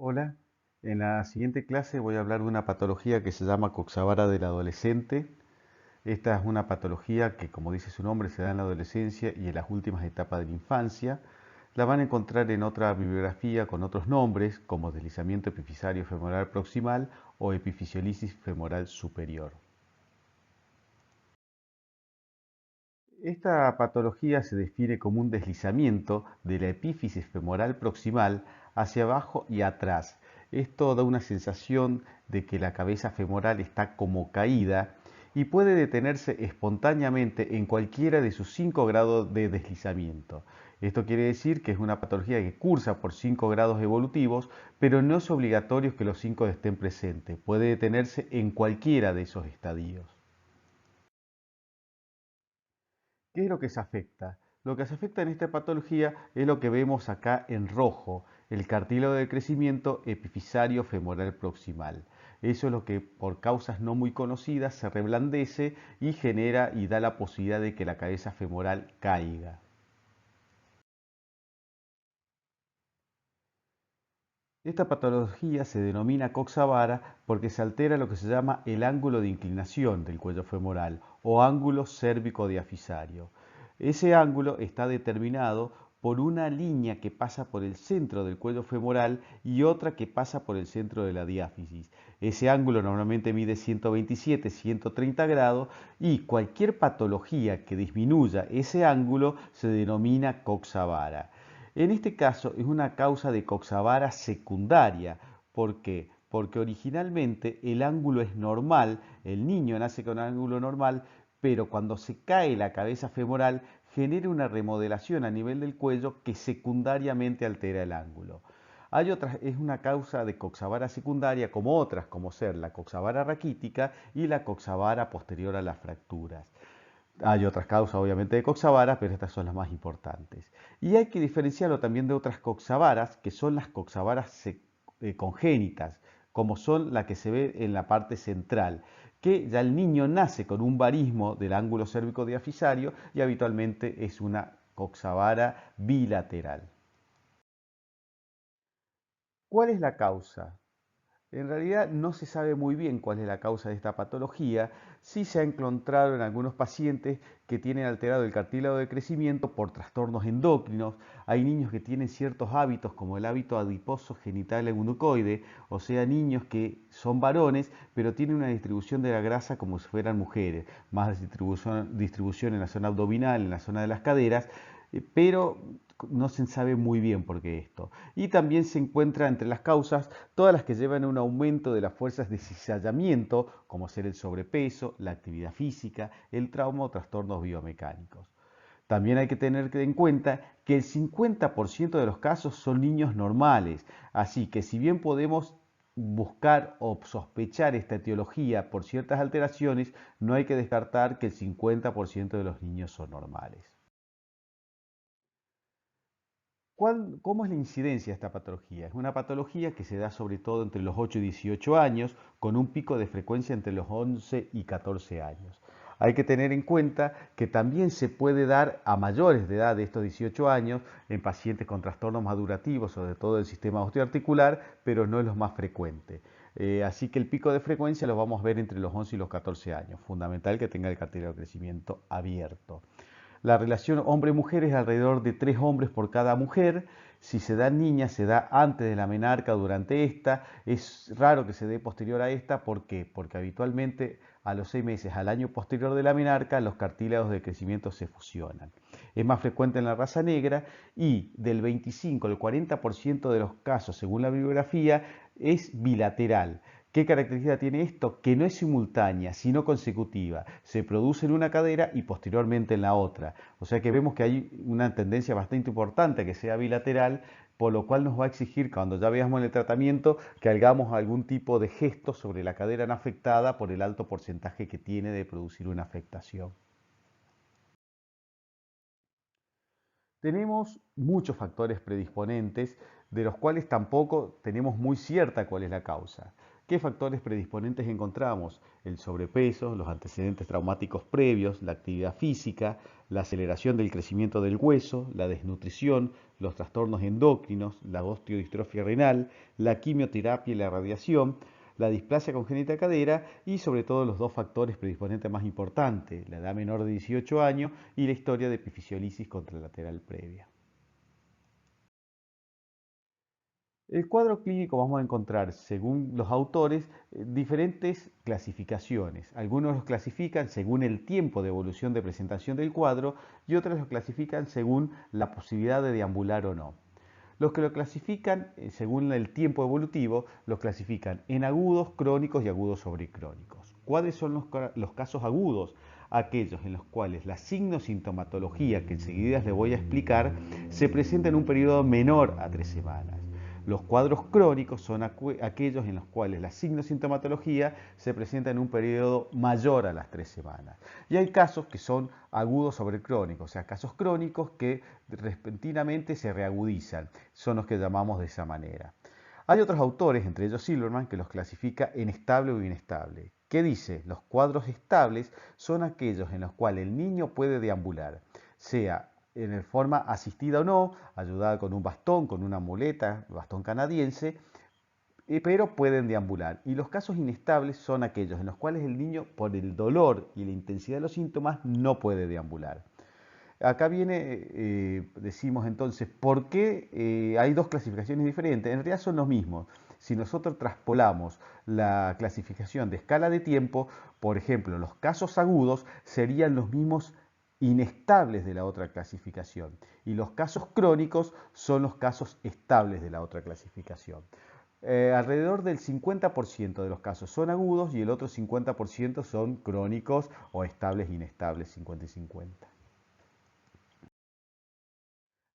Hola, en la siguiente clase voy a hablar de una patología que se llama Coxa-Vara del adolescente. Esta es una patología que, como dice su nombre, se da en la adolescencia y en las últimas etapas de la infancia. La van a encontrar en otra bibliografía con otros nombres, como deslizamiento epifisario femoral proximal o epifisiolisis femoral superior. Esta patología se define como un deslizamiento de la epífisis femoral proximal hacia abajo y atrás. Esto da una sensación de que la cabeza femoral está como caída y puede detenerse espontáneamente en cualquiera de sus 5 grados de deslizamiento. Esto quiere decir que es una patología que cursa por 5 grados evolutivos, pero no es obligatorio que los 5 estén presentes. Puede detenerse en cualquiera de esos estadios. ¿Qué es lo que se afecta? Lo que se afecta en esta patología es lo que vemos acá en rojo, el cartílago de crecimiento epifisario femoral proximal. Eso es lo que por causas no muy conocidas se reblandece y genera y da la posibilidad de que la cabeza femoral caiga. Esta patología se denomina Coxa-Vara porque se altera lo que se llama el ángulo de inclinación del cuello femoral o ángulo cérvico-diafisario. Ese ángulo está determinado por una línea que pasa por el centro del cuello femoral y otra que pasa por el centro de la diáfisis. Ese ángulo normalmente mide 127-130 grados y cualquier patología que disminuya ese ángulo se denomina Coxa-Vara. En este caso es una causa de Coxa-Vara secundaria. ¿Por qué? Porque originalmente el ángulo es normal, el niño nace con ángulo normal, pero cuando se cae la cabeza femoral genera una remodelación a nivel del cuello que secundariamente altera el ángulo. Hay otras, es una causa de Coxa-Vara secundaria como otras, como ser la Coxa-Vara raquítica y la Coxa-Vara posterior a las fracturas. Hay otras causas, obviamente, de coxavaras, pero estas son las más importantes. Y hay que diferenciarlo también de otras coxavaras, que son las coxavaras congénitas, como son la que se ve en la parte central, que ya el niño nace con un barismo del ángulo cérvico-diafisario y habitualmente es una coxavara bilateral. ¿Cuál es la causa? En realidad no se sabe muy bien cuál es la causa de esta patología. Sí se ha encontrado en algunos pacientes que tienen alterado el cartílago de crecimiento por trastornos endocrinos. Hay niños que tienen ciertos hábitos como el hábito adiposo genital eunucoide, o sea, niños que son varones pero tienen una distribución de la grasa como si fueran mujeres, más distribución en la zona abdominal, en la zona de las caderas, pero no se sabe muy bien por qué esto. Y también se encuentra entre las causas todas las que llevan a un aumento de las fuerzas de cizallamiento, como ser el sobrepeso, la actividad física, el trauma o trastornos biomecánicos. También hay que tener en cuenta que el 50% de los casos son niños normales, así que si bien podemos buscar o sospechar esta etiología por ciertas alteraciones, no hay que descartar que el 50% de los niños son normales. ¿Cómo es la incidencia de esta patología? Es una patología que se da sobre todo entre los 8 y 18 años, con un pico de frecuencia entre los 11 y 14 años. Hay que tener en cuenta que también se puede dar a mayores de edad de estos 18 años en pacientes con trastornos madurativos, sobre todo del sistema osteoarticular, pero no es lo más frecuente. Así que el pico de frecuencia lo vamos a ver entre los 11 y los 14 años. Fundamental que tenga el cartílago de crecimiento abierto. La relación hombre-mujer es alrededor de 3 hombres por cada mujer. Si se da en niñas, se da antes de la menarca o durante esta. Es raro que se dé posterior a esta. ¿Por qué? Porque habitualmente a los 6 meses, al año posterior de la menarca, los cartílagos de crecimiento se fusionan. Es más frecuente en la raza negra y del 25 al 40% de los casos, según la bibliografía, es bilateral. ¿Qué característica tiene esto? Que no es simultánea, sino consecutiva. Se produce en una cadera y posteriormente en la otra. O sea que vemos que hay una tendencia bastante importante a que sea bilateral, por lo cual nos va a exigir, cuando ya veamos el tratamiento, que hagamos algún tipo de gesto sobre la cadera no afectada por el alto porcentaje que tiene de producir una afectación. Tenemos muchos factores predisponentes, de los cuales tampoco tenemos muy cierta cuál es la causa. ¿Qué factores predisponentes encontramos? El sobrepeso, los antecedentes traumáticos previos, la actividad física, la aceleración del crecimiento del hueso, la desnutrición, los trastornos endocrinos, la osteodistrofia renal, la quimioterapia y la radiación, la displasia congénita de cadera y sobre todo los dos factores predisponentes más importantes, la edad menor de 18 años y la historia de epifisiolisis contralateral previa. El cuadro clínico vamos a encontrar, según los autores, diferentes clasificaciones. Algunos los clasifican según el tiempo de evolución de presentación del cuadro y otros los clasifican según la posibilidad de deambular o no. Los que lo clasifican según el tiempo evolutivo, los clasifican en agudos, crónicos y agudos sobrecrónicos. ¿Cuáles son los casos agudos? Aquellos en los cuales la signosintomatología, que enseguida les voy a explicar, se presenta en un periodo menor a 3 semanas. Los cuadros crónicos son aquellos en los cuales la signosintomatología se presenta en un periodo mayor a las 3 semanas. Y hay casos que son agudos sobre crónicos, o sea, casos crónicos que repentinamente se reagudizan, son los que llamamos de esa manera. Hay otros autores, entre ellos Silverman, que los clasifica en estable o inestable. ¿Qué dice? Los cuadros estables son aquellos en los cuales el niño puede deambular, sea en forma asistida o no, ayudada con un bastón, con una muleta, bastón canadiense, pero pueden deambular. Y los casos inestables son aquellos en los cuales el niño, por el dolor y la intensidad de los síntomas, no puede deambular. Acá viene, decimos entonces, ¿por qué hay dos clasificaciones diferentes? En realidad son los mismos. Si nosotros traspolamos la clasificación de escala de tiempo, por ejemplo, los casos agudos serían los mismos inestables de la otra clasificación y los casos crónicos son los casos estables de la otra clasificación. Alrededor del 50% de los casos son agudos y el otro 50% son crónicos o estables e inestables, 50 y 50.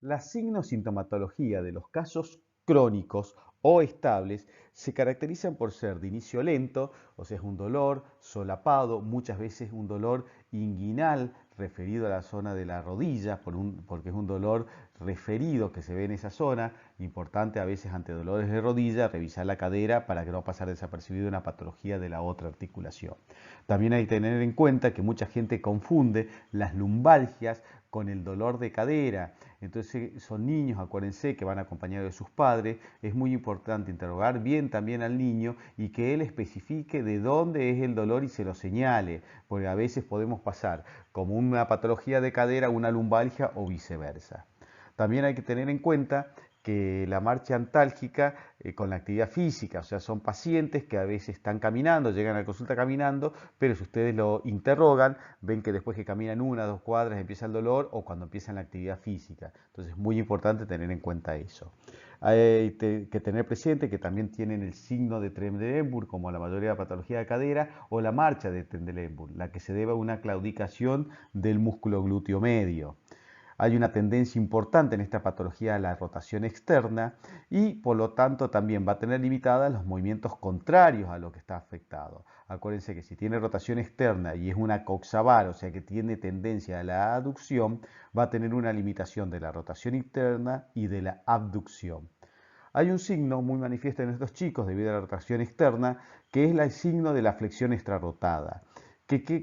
La signosintomatología de los casos crónicos o estables se caracterizan por ser de inicio lento, o sea, es un dolor solapado, muchas veces un dolor inguinal referido a la zona de la rodilla, porque es un dolor referido que se ve en esa zona. Importante a veces ante dolores de rodilla revisar la cadera para que no pasar desapercibido una patología de la otra articulación. También hay que tener en cuenta que mucha gente confunde las lumbalgias con el dolor de cadera. Entonces son niños, acuérdense, que van acompañados de sus padres. Es muy importante interrogar bien también al niño y que él especifique de dónde es el dolor y se lo señale, porque a veces podemos pasar como una patología de cadera a una lumbalgia o viceversa. También hay que tener en cuenta que la marcha antálgica con la actividad física, o sea, son pacientes que a veces están caminando, llegan a la consulta caminando, pero si ustedes lo interrogan, ven que después que caminan 1 o 2 cuadras empieza el dolor o cuando empiezan la actividad física. Entonces es muy importante tener en cuenta eso. Hay que tener presente que también tienen el signo de Trendelenburg, como la mayoría de la patología de cadera, o la marcha de Trendelenburg, la que se debe a una claudicación del músculo glúteo medio. Hay una tendencia importante en esta patología a la rotación externa y por lo tanto también va a tener limitadas los movimientos contrarios a lo que está afectado. Acuérdense que si tiene rotación externa y es una coxavar, o sea que tiene tendencia a la aducción, va a tener una limitación de la rotación interna y de la abducción. Hay un signo muy manifiesto en estos chicos debido a la rotación externa, que es el signo de la flexión extrarrotada.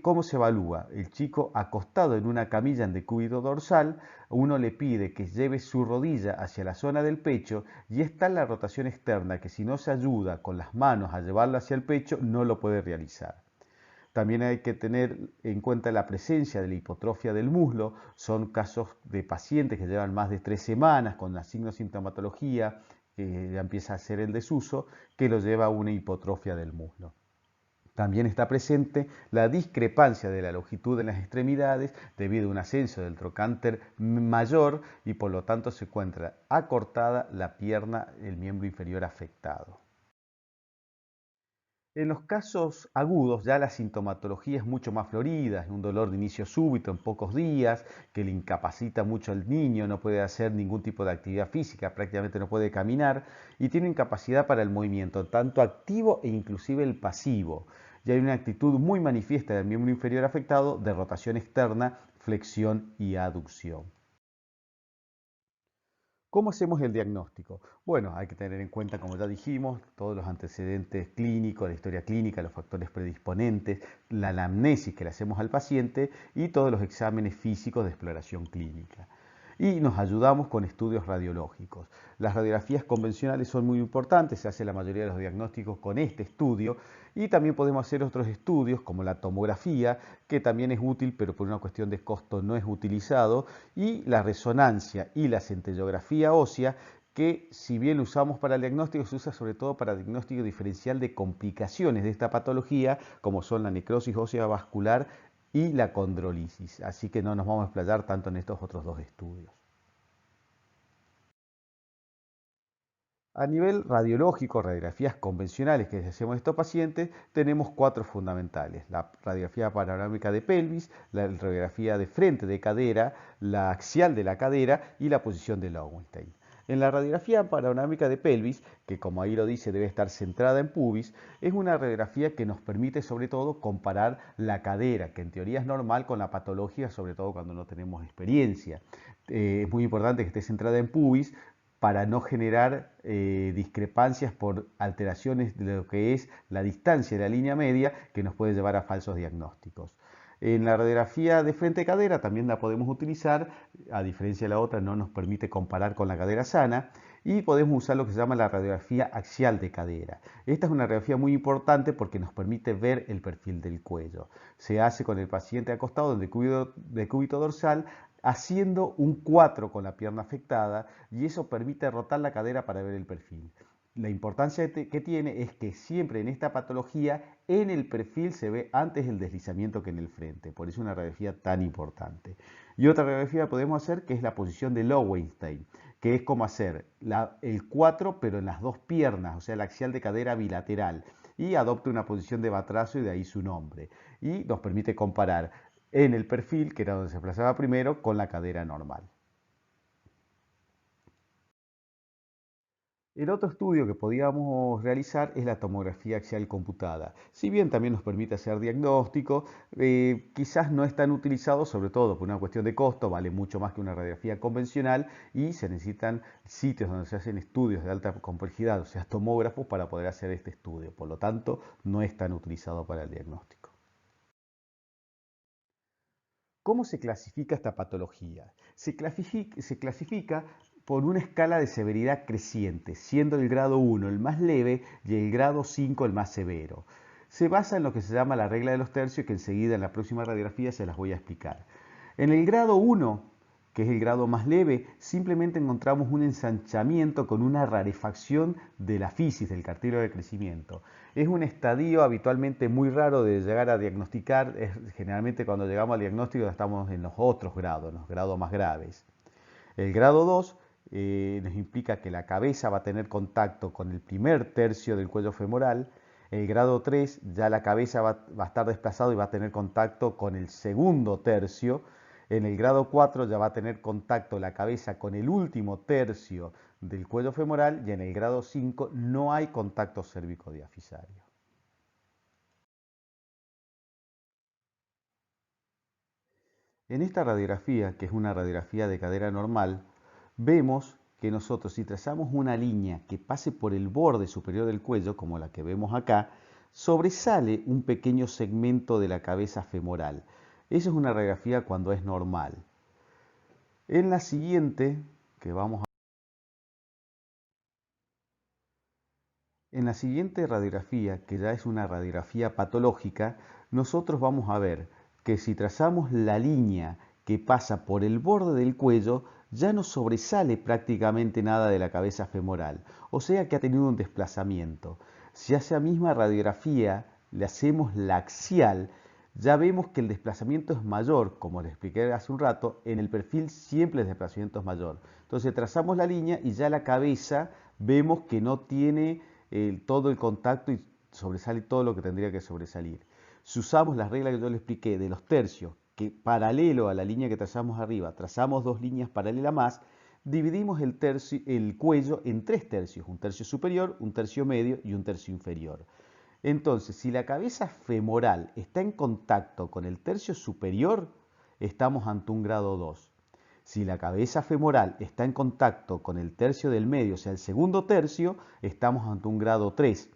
¿Cómo se evalúa? El chico acostado en una camilla en decúbito dorsal, uno le pide que lleve su rodilla hacia la zona del pecho y está en la rotación externa que si no se ayuda con las manos a llevarla hacia el pecho no lo puede realizar. También hay que tener en cuenta la presencia de la hipotrofia del muslo. Son casos de pacientes que llevan más de 3 semanas con la sintomatología que ya empieza a ser el desuso, que lo lleva a una hipotrofia del muslo. También está presente la discrepancia de la longitud de las extremidades debido a un ascenso del trocánter mayor y por lo tanto se encuentra acortada la pierna, el miembro inferior afectado. En los casos agudos ya la sintomatología es mucho más florida, es un dolor de inicio súbito en pocos días que le incapacita mucho al niño, no puede hacer ningún tipo de actividad física, prácticamente no puede caminar y tiene incapacidad para el movimiento, tanto activo e inclusive el pasivo. Y hay una actitud muy manifiesta del miembro inferior afectado de rotación externa, flexión y aducción. ¿Cómo hacemos el diagnóstico? Bueno, hay que tener en cuenta, como ya dijimos, todos los antecedentes clínicos, la historia clínica, los factores predisponentes, la anamnesis que le hacemos al paciente y todos los exámenes físicos de exploración clínica. Y nos ayudamos con estudios radiológicos. Las radiografías convencionales son muy importantes, se hace la mayoría de los diagnósticos con este estudio y también podemos hacer otros estudios como la tomografía, que también es útil, pero por una cuestión de costo no es utilizado, y la resonancia y la centellografía ósea, que si bien lo usamos para el diagnóstico, se usa sobre todo para diagnóstico diferencial de complicaciones de esta patología, como son la necrosis ósea vascular y la condrolisis. Así que no nos vamos a explayar tanto en estos otros dos estudios. A nivel radiológico, radiografías convencionales que hacemos a estos pacientes, tenemos cuatro fundamentales: la radiografía panorámica de pelvis, la radiografía de frente de cadera, la axial de la cadera y la posición de Lowenstein. En la radiografía panorámica de pelvis, que como ahí lo dice debe estar centrada en pubis, es una radiografía que nos permite sobre todo comparar la cadera, que en teoría es normal, con la patología, sobre todo cuando no tenemos experiencia. Es muy importante que esté centrada en pubis para no generar discrepancias por alteraciones de lo que es la distancia de la línea media, que nos puede llevar a falsos diagnósticos. En la radiografía de frente cadera también la podemos utilizar, a diferencia de la otra no nos permite comparar con la cadera sana, y podemos usar lo que se llama la radiografía axial de cadera. Esta es una radiografía muy importante porque nos permite ver el perfil del cuello. Se hace con el paciente acostado en decúbito dorsal, haciendo un 4 con la pierna afectada, y eso permite rotar la cadera para ver el perfil. La importancia que tiene es que siempre en esta patología en el perfil se ve antes el deslizamiento que en el frente, por eso es una radiografía tan importante. Y otra radiografía podemos hacer, que es la posición de Lowenstein, que es como hacer el 4 pero en las dos piernas, o sea, la axial de cadera bilateral, y adopta una posición de batracio y de ahí su nombre. Y nos permite comparar en el perfil, que era donde se desplazaba primero, con la cadera normal. El otro estudio que podíamos realizar es la tomografía axial computada. Si bien también nos permite hacer diagnóstico, quizás no es tan utilizado, sobre todo por una cuestión de costo, vale mucho más que una radiografía convencional y se necesitan sitios donde se hacen estudios de alta complejidad, o sea, tomógrafos, para poder hacer este estudio. Por lo tanto, no es tan utilizado para el diagnóstico. ¿Cómo se clasifica esta patología? Se clasifica por una escala de severidad creciente, siendo el grado 1 el más leve y el grado 5 el más severo. Se basa en lo que se llama la regla de los tercios, que enseguida en la próxima radiografía se las voy a explicar. En el grado 1, que es el grado más leve, simplemente encontramos un ensanchamiento con una rarefacción de la fisis, del cartílago de crecimiento. Es un estadio habitualmente muy raro de llegar a diagnosticar. Generalmente cuando llegamos al diagnóstico estamos en los otros grados, en los grados más graves. El grado 2 nos implica que la cabeza va a tener contacto con el primer tercio del cuello femoral. El grado 3 ya la cabeza va a estar desplazado y va a tener contacto con el segundo tercio. En el grado 4 ya va a tener contacto la cabeza con el último tercio del cuello femoral, y en el grado 5 no hay contacto cérvico-diafisario. En esta radiografía, que es una radiografía de cadera normal, vemos que nosotros, si trazamos una línea que pase por el borde superior del cuello, como la que vemos acá, sobresale un pequeño segmento de la cabeza femoral. Eso es una radiografía cuando es normal. En la siguiente, que vamos a En la siguiente radiografía, que ya es una radiografía patológica, nosotros vamos a ver que si trazamos la línea que pasa por el borde del cuello, ya no sobresale prácticamente nada de la cabeza femoral, o sea que ha tenido un desplazamiento. Si a esa misma radiografía le hacemos la axial, ya vemos que el desplazamiento es mayor, como les expliqué hace un rato. En el perfil siempre el desplazamiento es mayor. Entonces trazamos la línea y ya la cabeza vemos que no tiene todo el contacto y sobresale todo lo que tendría que sobresalir. Si usamos las reglas que yo les expliqué de los tercios, que paralelo a la línea que trazamos arriba, trazamos dos líneas paralelas más, dividimos el cuello en tres tercios: un tercio superior, un tercio medio y un tercio inferior. Entonces, si la cabeza femoral está en contacto con el tercio superior, estamos ante un grado 2. Si la cabeza femoral está en contacto con el tercio del medio, o sea, el segundo tercio, estamos ante un grado 3.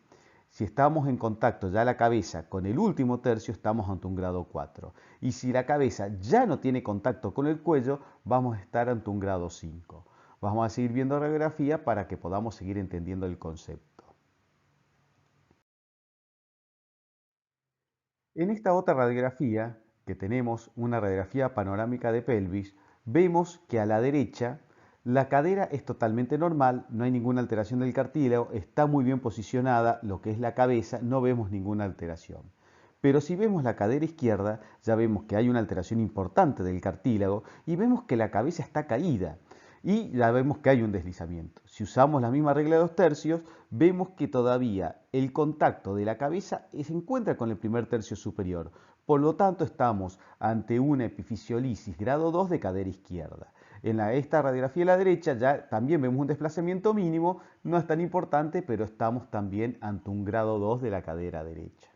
Si estamos en contacto ya la cabeza con el último tercio, estamos ante un grado 4. Y si la cabeza ya no tiene contacto con el cuello, vamos a estar ante un grado 5. Vamos a seguir viendo radiografía para que podamos seguir entendiendo el concepto. En esta otra radiografía, que tenemos una radiografía panorámica de pelvis, vemos que a la derecha la cadera es totalmente normal, no hay ninguna alteración del cartílago, está muy bien posicionada lo que es la cabeza, no vemos ninguna alteración. Pero si vemos la cadera izquierda, ya vemos que hay una alteración importante del cartílago y vemos que la cabeza está caída y ya vemos que hay un deslizamiento. Si usamos la misma regla de 2 tercios, vemos que todavía el contacto de la cabeza se encuentra con el primer tercio superior. Por lo tanto, estamos ante una epifisiolisis grado 2 de cadera izquierda. En esta radiografía de la derecha ya también vemos un desplazamiento mínimo, no es tan importante, pero estamos también ante un grado 2 de la cadera derecha.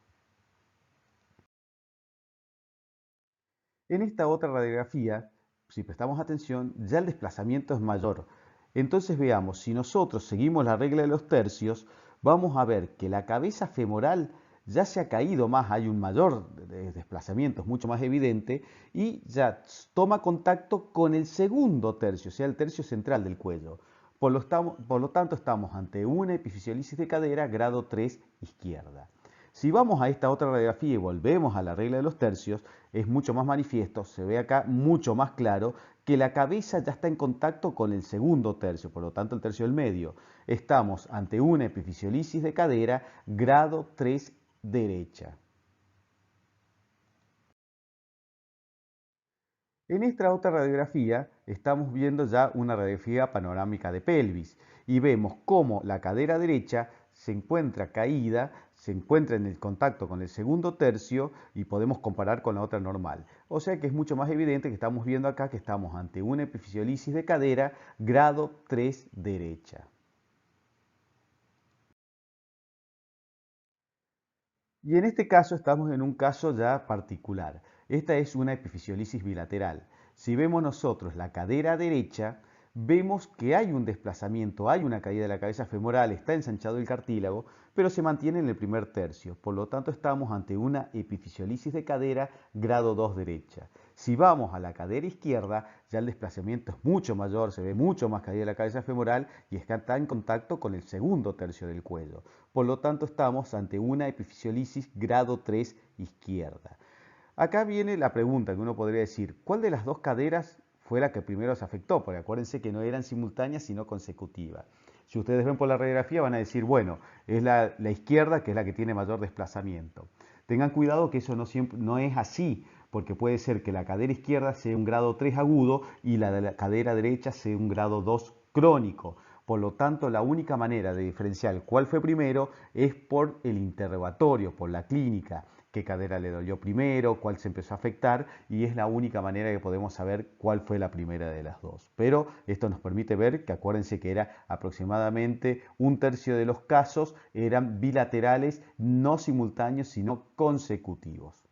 En esta otra radiografía, si prestamos atención, ya el desplazamiento es mayor. Entonces veamos, si nosotros seguimos la regla de los tercios, vamos a ver que la cabeza femoral ya se ha caído más, hay un mayor desplazamiento, es mucho más evidente, y ya toma contacto con el segundo tercio, o sea, el tercio central del cuello. Por lo tanto, estamos ante una epifisiolisis de cadera grado 3 izquierda. Si vamos a esta otra radiografía y volvemos a la regla de los tercios, es mucho más manifiesto, se ve acá mucho más claro que la cabeza ya está en contacto con el segundo tercio, por lo tanto el tercio del medio. Estamos ante una epifisiolisis de cadera grado 3 derecha. En esta otra radiografía estamos viendo ya una radiografía panorámica de pelvis y vemos cómo la cadera derecha se encuentra caída, se encuentra en el contacto con el segundo tercio y podemos comparar con la otra normal. O sea que es mucho más evidente que estamos viendo acá que estamos ante una epifisiolisis de cadera grado 3 derecha. Y en este caso estamos en un caso ya particular. Esta es una epifisiolisis bilateral. Si vemos nosotros la cadera derecha, vemos que hay un desplazamiento, hay una caída de la cabeza femoral, está ensanchado el cartílago, pero se mantiene en el primer tercio. Por lo tanto, estamos ante una epifisiolisis de cadera grado 2 derecha. Si vamos a la cadera izquierda, ya el desplazamiento es mucho mayor, se ve mucho más caída de la cabeza femoral y está en contacto con el segundo tercio del cuello. Por lo tanto, estamos ante una epifisiolisis grado 3 izquierda. Acá viene la pregunta que uno podría decir, ¿cuál de las dos caderas fue la que primero se afectó? Porque acuérdense que no eran simultáneas sino consecutivas. Si ustedes ven por la radiografía van a decir, bueno, es la izquierda que es la que tiene mayor desplazamiento. Tengan cuidado que eso no es así, porque puede ser que la cadera izquierda sea un grado 3 agudo y la de la cadera derecha sea un grado 2 crónico. Por lo tanto, la única manera de diferenciar cuál fue primero es por el interrogatorio, por la clínica, qué cadera le dolió primero, cuál se empezó a afectar y es la única manera que podemos saber cuál fue la primera de las dos. Pero esto nos permite ver que acuérdense que era aproximadamente un tercio de los casos eran bilaterales, no simultáneos, sino consecutivos.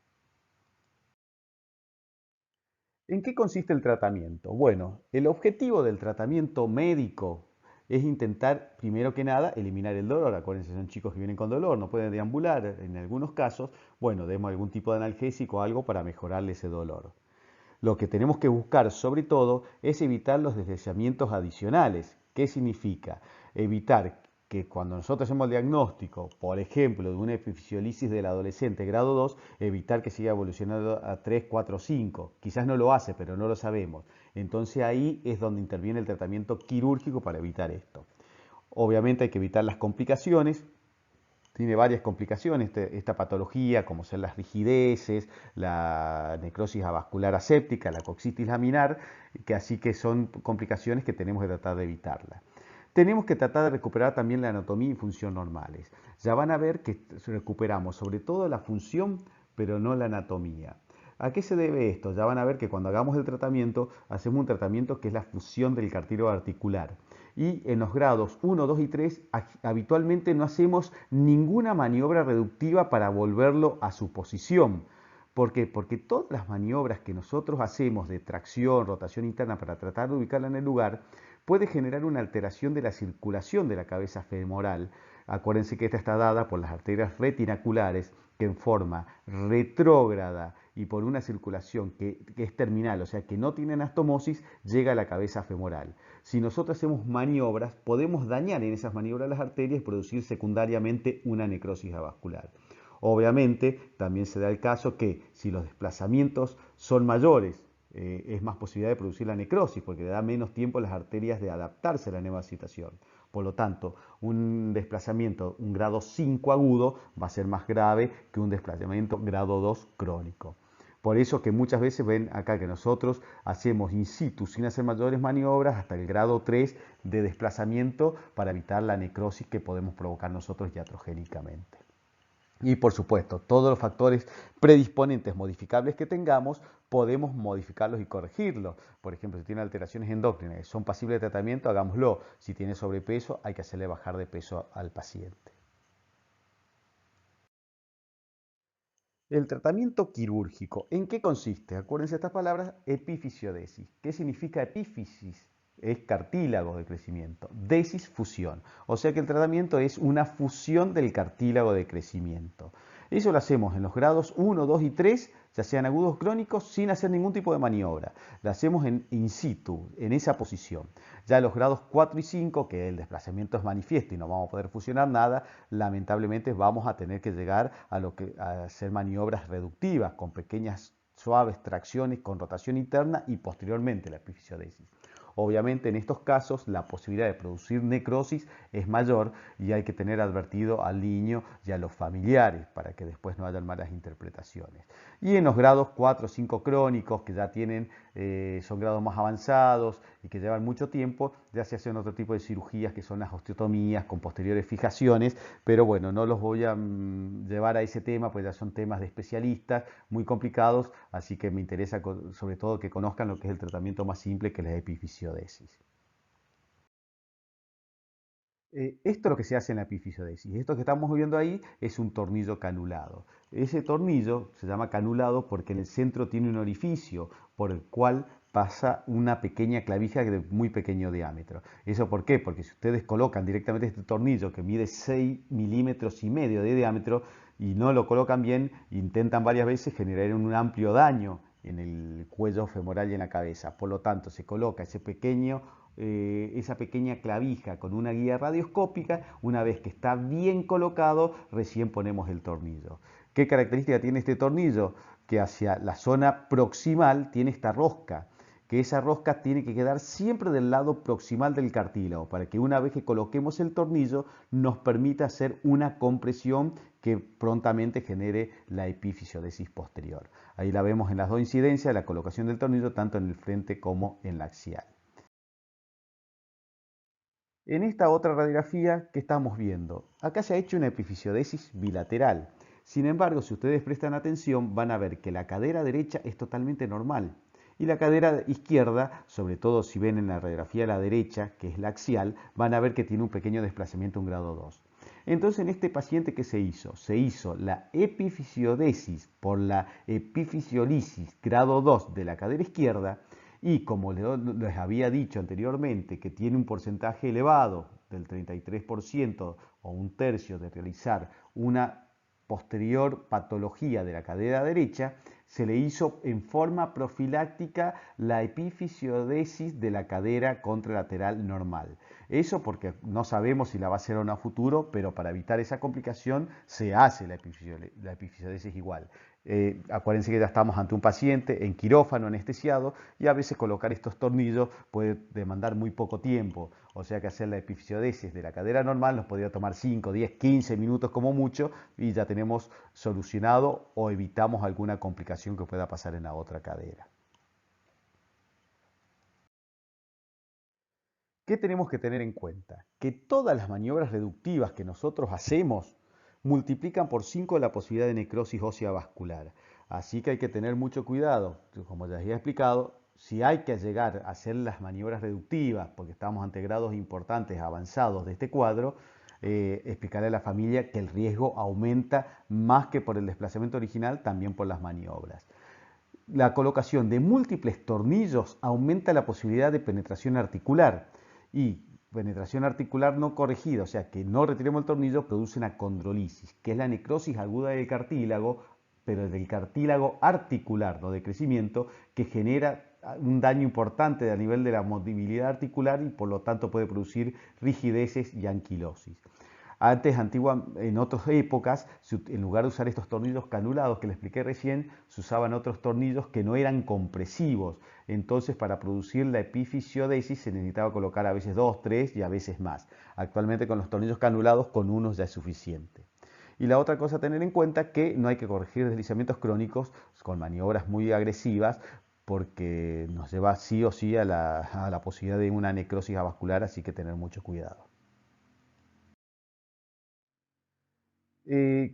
¿En qué consiste el tratamiento? Bueno, el objetivo del tratamiento médico es intentar, primero que nada, eliminar el dolor. Acuérdense, son chicos que vienen con dolor, no pueden deambular en algunos casos. Bueno, demos algún tipo de analgésico o algo para mejorarle ese dolor. Lo que tenemos que buscar, sobre todo, es evitar los deslizamientos adicionales. ¿Qué significa? Evitar que cuando nosotros hacemos el diagnóstico, por ejemplo, de una epifisiolisis del adolescente grado 2, evitar que siga evolucionando a 3, 4, 5. Quizás no lo hace, pero no lo sabemos. Entonces ahí es donde interviene el tratamiento quirúrgico para evitar esto. Obviamente hay que evitar las complicaciones. Tiene varias complicaciones esta patología, como son las rigideces, la necrosis avascular aséptica, la coxitis laminar, que así que son complicaciones que tenemos que tratar de evitarlas. Tenemos que tratar de recuperar también la anatomía y función normales. Ya van a ver que recuperamos sobre todo la función, pero no la anatomía. ¿A qué se debe esto? Ya van a ver que cuando hagamos el tratamiento, hacemos un tratamiento que es la fusión del cartílago articular. Y en los grados 1, 2 y 3 habitualmente no hacemos ninguna maniobra reductiva para volverlo a su posición, ¿Por qué? Porque todas las maniobras que nosotros hacemos de tracción, rotación interna para tratar de ubicarla en el lugar, puede generar una alteración de la circulación de la cabeza femoral. Acuérdense que esta está dada por las arterias retinaculares que en forma retrógrada y por una circulación que es terminal, o sea que no tiene anastomosis, llega a la cabeza femoral. Si nosotros hacemos maniobras, podemos dañar en esas maniobras las arterias y producir secundariamente una necrosis avascular. Obviamente, también se da el caso que si los desplazamientos son mayores, es más posibilidad de producir la necrosis porque le da menos tiempo a las arterias de adaptarse a la nueva situación. Por lo tanto, un desplazamiento, un grado 5 agudo, va a ser más grave que un desplazamiento grado 2 crónico. Por eso que muchas veces ven acá que nosotros hacemos in situ sin hacer mayores maniobras hasta el grado 3 de desplazamiento para evitar la necrosis que podemos provocar nosotros iatrogénicamente. Y por supuesto, todos los factores predisponentes modificables que tengamos, podemos modificarlos y corregirlos. Por ejemplo, si tiene alteraciones endócrinas que son pasibles de tratamiento, hagámoslo. Si tiene sobrepeso, hay que hacerle bajar de peso al paciente. El tratamiento quirúrgico, ¿en qué consiste? Acuérdense estas palabras, epifisiodesis. ¿Qué significa epífisis? Es cartílago de crecimiento. Desis, fusión. O sea que el tratamiento es una fusión del cartílago de crecimiento. Eso lo hacemos en los grados 1, 2 y 3, ya sean agudos o crónicos, sin hacer ningún tipo de maniobra. Lo hacemos en in situ, en esa posición. Ya en los grados 4 y 5, que el desplazamiento es manifiesto y no vamos a poder fusionar nada, lamentablemente vamos a tener que llegar a hacer maniobras reductivas con pequeñas suaves tracciones con rotación interna y posteriormente la epifisiodesis. Obviamente en estos casos la posibilidad de producir necrosis es mayor y hay que tener advertido al niño y a los familiares para que después no haya malas interpretaciones. Y en los grados 4 o 5 crónicos que ya tienen, son grados más avanzados y que llevan mucho tiempo, ya se hacen otro tipo de cirugías que son las osteotomías con posteriores fijaciones, pero bueno, no los voy a llevar a ese tema, pues ya son temas de especialistas muy complicados, así que me interesa sobre todo que conozcan lo que es el tratamiento más simple que es la epifisiodesis. Esto es lo que se hace en la epifisiodesis. Esto que estamos viendo ahí es un tornillo canulado. Ese tornillo se llama canulado porque en el centro tiene un orificio por el cual pasa una pequeña clavija de muy pequeño diámetro. ¿Eso por qué? Porque si ustedes colocan directamente este tornillo que mide 6 milímetros y medio de diámetro y no lo colocan bien, intentan varias veces generar un amplio daño en el cuello femoral y en la cabeza. Por lo tanto, se coloca esa pequeña clavija con una guía radioscópica. Una vez que está bien colocado, recién ponemos el tornillo. ¿Qué característica tiene este tornillo? Que hacia la zona proximal tiene esta rosca, que esa rosca tiene que quedar siempre del lado proximal del cartílago, para que una vez que coloquemos el tornillo nos permita hacer una compresión que prontamente genere la epifisiodesis posterior. Ahí la vemos en las dos incidencias, la colocación del tornillo tanto en el frente como en la axial. En esta otra radiografía, ¿qué estamos viendo? Acá se ha hecho una epifisiodesis bilateral. Sin embargo, si ustedes prestan atención, van a ver que la cadera derecha es totalmente normal. Y la cadera izquierda, sobre todo si ven en la radiografía de la derecha, que es la axial, van a ver que tiene un pequeño desplazamiento en grado 2. Entonces, en este paciente, ¿qué se hizo? Se hizo la epifisiodesis por la epifisiolisis grado 2 de la cadera izquierda y como les había dicho anteriormente que tiene un porcentaje elevado del 33% o un tercio de realizar una posterior patología de la cadera derecha, se le hizo en forma profiláctica la epifisiodesis de la cadera contralateral normal. Eso porque no sabemos si la va a hacer o no a futuro, pero para evitar esa complicación se hace la epifisiodesis igual. Acuérdense que ya estamos ante un paciente en quirófano anestesiado y a veces colocar estos tornillos puede demandar muy poco tiempo. O sea que hacer la epifisiodesis de la cadera normal nos podría tomar 5, 10, 15 minutos como mucho y ya tenemos solucionado o evitamos alguna complicación que pueda pasar en la otra cadera. ¿Qué tenemos que tener en cuenta? Que todas las maniobras reductivas que nosotros hacemos multiplican por 5 la posibilidad de necrosis ósea vascular. Así que hay que tener mucho cuidado. Como ya les he explicado, si hay que llegar a hacer las maniobras reductivas, porque estamos ante grados importantes, avanzados de este cuadro, explicarle a la familia que el riesgo aumenta más que por el desplazamiento original, también por las maniobras. La colocación de múltiples tornillos aumenta la posibilidad de penetración articular y penetración articular no corregida, o sea que no retiremos el tornillo, produce una condrolisis, que es la necrosis aguda del cartílago, pero del cartílago articular, no de crecimiento, que genera un daño importante a nivel de la movilidad articular y por lo tanto puede producir rigideces y anquilosis. Antes, en otras épocas, en lugar de usar estos tornillos canulados que les expliqué recién, se usaban otros tornillos que no eran compresivos. Entonces, para producir la epifisiodesis se necesitaba colocar a veces 2, 3 y a veces más. Actualmente con los tornillos canulados, con uno ya es suficiente. Y la otra cosa a tener en cuenta es que no hay que corregir deslizamientos crónicos con maniobras muy agresivas porque nos lleva sí o sí a la posibilidad de una necrosis avascular, así que tener mucho cuidado.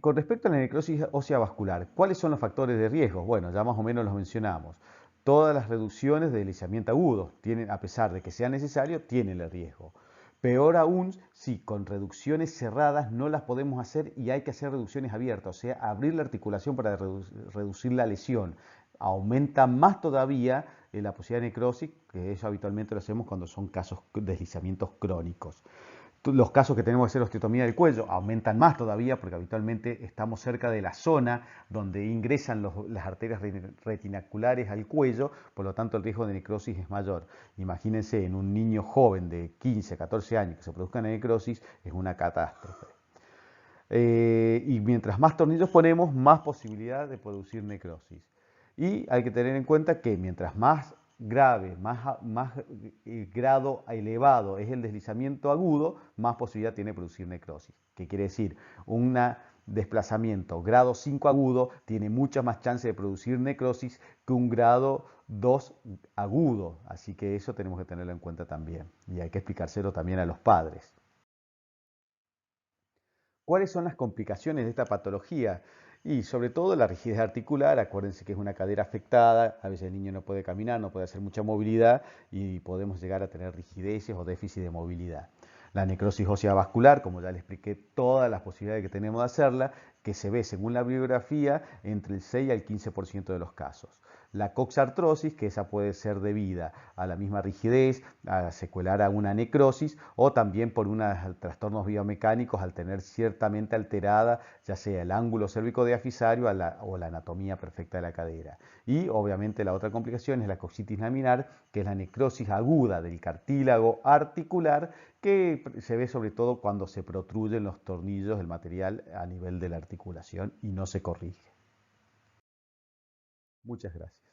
Con respecto a la necrosis ósea vascular, ¿cuáles son los factores de riesgo? Bueno, ya más o menos los mencionamos. Todas las reducciones de deslizamiento agudo tienen, a pesar de que sea necesario, tienen el riesgo. Peor aún, si con reducciones cerradas no las podemos hacer y hay que hacer reducciones abiertas, o sea, abrir la articulación para reducir la lesión. Aumenta más todavía la posibilidad de necrosis, que eso habitualmente lo hacemos cuando son casos de deslizamientos crónicos. Los casos que tenemos que hacer osteotomía del cuello aumentan más todavía porque habitualmente estamos cerca de la zona donde ingresan las arterias retinaculares al cuello, por lo tanto el riesgo de necrosis es mayor. Imagínense en un niño joven de 15, 14 años que se produzca una necrosis, es una catástrofe. Y mientras más tornillos ponemos, más posibilidad de producir necrosis. Y hay que tener en cuenta que mientras más grave, más grado elevado es el deslizamiento agudo, más posibilidad tiene de producir necrosis. ¿Qué quiere decir? Un desplazamiento grado 5 agudo tiene mucha más chance de producir necrosis que un grado 2 agudo. Así que eso tenemos que tenerlo en cuenta también. Y hay que explicárselo también a los padres. ¿Cuáles son las complicaciones de esta patología? Y sobre todo la rigidez articular, acuérdense que es una cadera afectada, a veces el niño no puede caminar, no puede hacer mucha movilidad y podemos llegar a tener rigideces o déficit de movilidad. La necrosis ósea vascular, como ya le expliqué, todas las posibilidades que tenemos de hacerla, que se ve según la bibliografía entre el 6 al 15% de los casos. La coxartrosis, que esa puede ser debida a la misma rigidez, a secuelar a una necrosis o también por unos trastornos biomecánicos al tener ciertamente alterada ya sea el ángulo cérvico-diafisario o la anatomía perfecta de la cadera. Y obviamente la otra complicación es la coxitis laminar, que es la necrosis aguda del cartílago articular que se ve sobre todo cuando se protruyen los tornillos del material a nivel de la articulación y no se corrige. Muchas gracias.